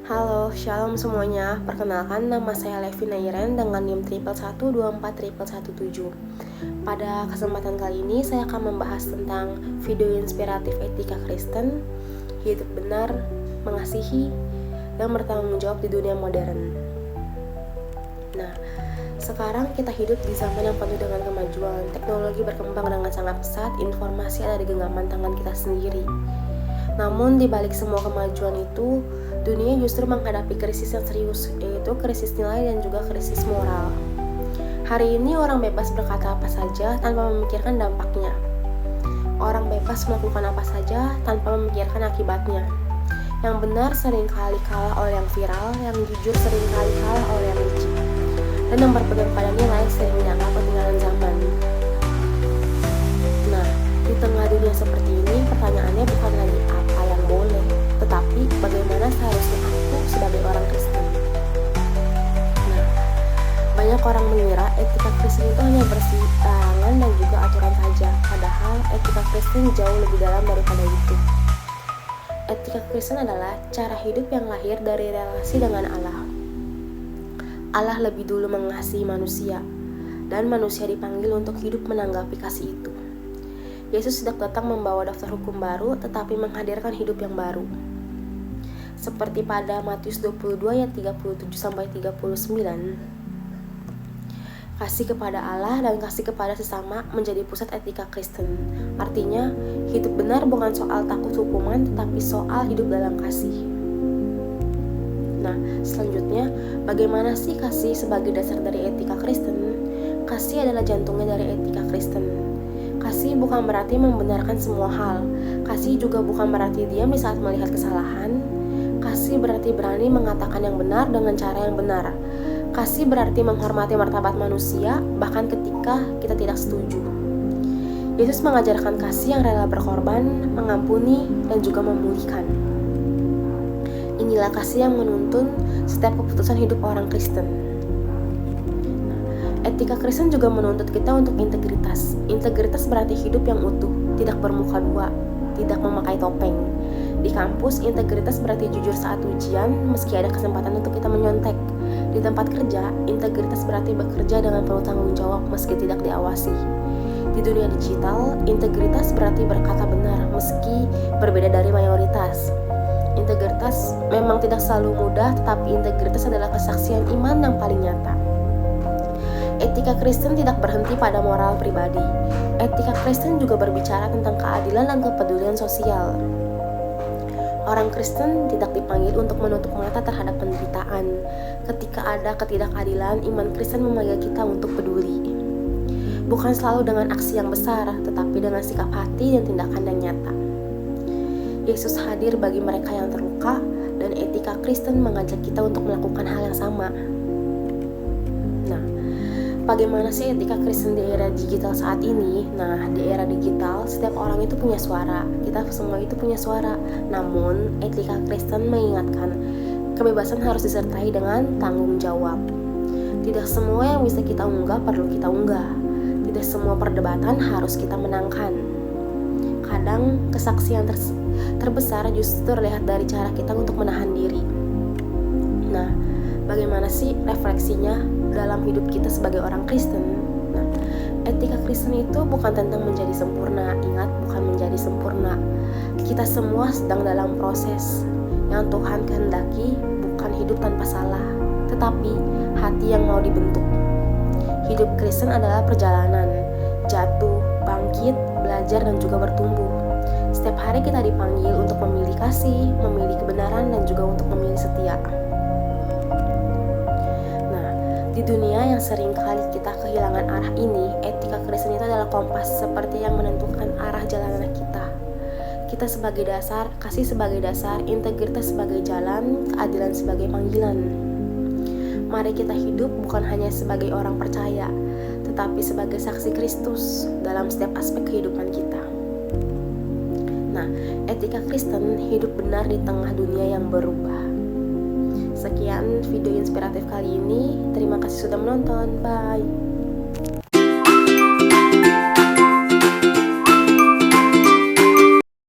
Halo, shalom semuanya. Perkenalkan, nama saya Levi Nairen dengan NIM 111241117. Pada kesempatan kali ini, saya akan membahas tentang video inspiratif etika Kristen, hidup benar, mengasihi, dan bertanggung jawab di dunia modern. Nah, sekarang kita hidup di zaman yang penuh dengan kemajuan. Teknologi berkembang dengan sangat pesat, informasi ada di genggaman tangan kita sendiri. Namun di balik semua kemajuan itu, dunia justru menghadapi krisis yang serius, yaitu krisis nilai dan juga krisis moral. Hari ini orang bebas berkata apa saja tanpa memikirkan dampaknya. Orang bebas melakukan apa saja tanpa memikirkan akibatnya. Yang benar seringkali kalah oleh yang viral, yang jujur seringkali kalah oleh yang licik. Dan yang berpegang pada nilai sering dianggap ketinggalan zaman. Nah, di tengah dunia seperti ini, pertanyaannya bukan lagi apa yang boleh, tetapi bagaimana seharusnya aku sebagai orang Kristen. Nah, banyak orang mengira etika Kristen itu hanya bersih larangan dan juga aturan saja, padahal etika Kristen jauh lebih dalam daripada itu. Etika Kristen adalah cara hidup yang lahir dari relasi dengan Allah. Allah lebih dulu mengasihi manusia, dan manusia dipanggil untuk hidup menanggapi kasih itu. Yesus tidak datang membawa daftar hukum baru, tetapi menghadirkan hidup yang baru. Seperti pada Matius 22 ayat 37-39, kasih kepada Allah dan kasih kepada sesama menjadi pusat etika Kristen. Artinya, hidup benar bukan soal takut hukuman, tetapi soal hidup dalam kasih. Nah, selanjutnya, bagaimana sih kasih sebagai dasar dari etika Kristen? Kasih adalah jantungnya dari etika Kristen. Kasih bukan berarti membenarkan semua hal. Kasih juga bukan berarti diam di saat melihat kesalahan. Kasih berarti berani mengatakan yang benar dengan cara yang benar. Kasih berarti menghormati martabat manusia, bahkan ketika kita tidak setuju. Yesus mengajarkan kasih yang rela berkorban, mengampuni, dan juga memulihkan. Inilah kasih yang menuntun setiap keputusan hidup orang Kristen. Etika Kristen juga menuntut kita untuk integritas. Integritas berarti hidup yang utuh, tidak bermuka dua, tidak memakai topeng. Di kampus, integritas berarti jujur saat ujian, meski ada kesempatan untuk kita menyontek. Di tempat kerja, integritas berarti bekerja dengan penuh tanggung jawab, meski tidak diawasi. Di dunia digital, integritas berarti berkata benar, meski berbeda dari mayoritas. Integritas memang tidak selalu mudah, tetapi integritas adalah kesaksian iman yang paling nyata. Etika Kristen tidak berhenti pada moral pribadi. Etika Kristen juga berbicara tentang keadilan dan kepedulian sosial. Orang Kristen tidak dipanggil untuk menutup mata terhadap penderitaan. Ketika ada ketidakadilan, iman Kristen memanggil kita untuk peduli. Bukan selalu dengan aksi yang besar, tetapi dengan sikap hati dan tindakan yang nyata. Yesus hadir bagi mereka yang terluka, dan etika Kristen mengajak kita untuk melakukan hal yang sama. Nah, bagaimana sih etika Kristen di era digital saat ini? Nah, di era digital, setiap orang itu punya suara. Kita semua itu punya suara. Namun, etika Kristen mengingatkan, kebebasan harus disertai dengan tanggung jawab. Tidak semua yang bisa kita unggah perlu kita unggah. Tidak semua perdebatan harus kita menangkan. Kadang, kesaksian terbesar justru terlihat dari cara kita untuk menahan diri. Nah, bagaimana sih refleksinya dalam hidup kita sebagai orang Kristen? Nah, etika Kristen itu bukan tentang menjadi sempurna. Ingat, bukan menjadi sempurna. Kita semua sedang dalam proses. Yang Tuhan kehendaki bukan hidup tanpa salah, tetapi hati yang mau dibentuk. Hidup Kristen adalah perjalanan, jatuh, bangkit, belajar, dan juga bertumbuh. Setiap hari kita dipanggil untuk memilih kasih, memilih kebenaran, dan juga untuk memilih setia. Nah, di dunia yang sering kali kita kehilangan arah ini, etika Kristen itu adalah kompas seperti yang menentukan arah jalanan kita. Kita sebagai dasar, kasih sebagai dasar, integritas sebagai jalan, keadilan sebagai panggilan. Mari kita hidup bukan hanya sebagai orang percaya, tetapi sebagai saksi Kristus dalam setiap aspek kehidupan kita. Nah, etika Kristen hidup benar di tengah dunia yang berubah. Sekian video inspiratif kali ini. Terima kasih sudah menonton. Bye.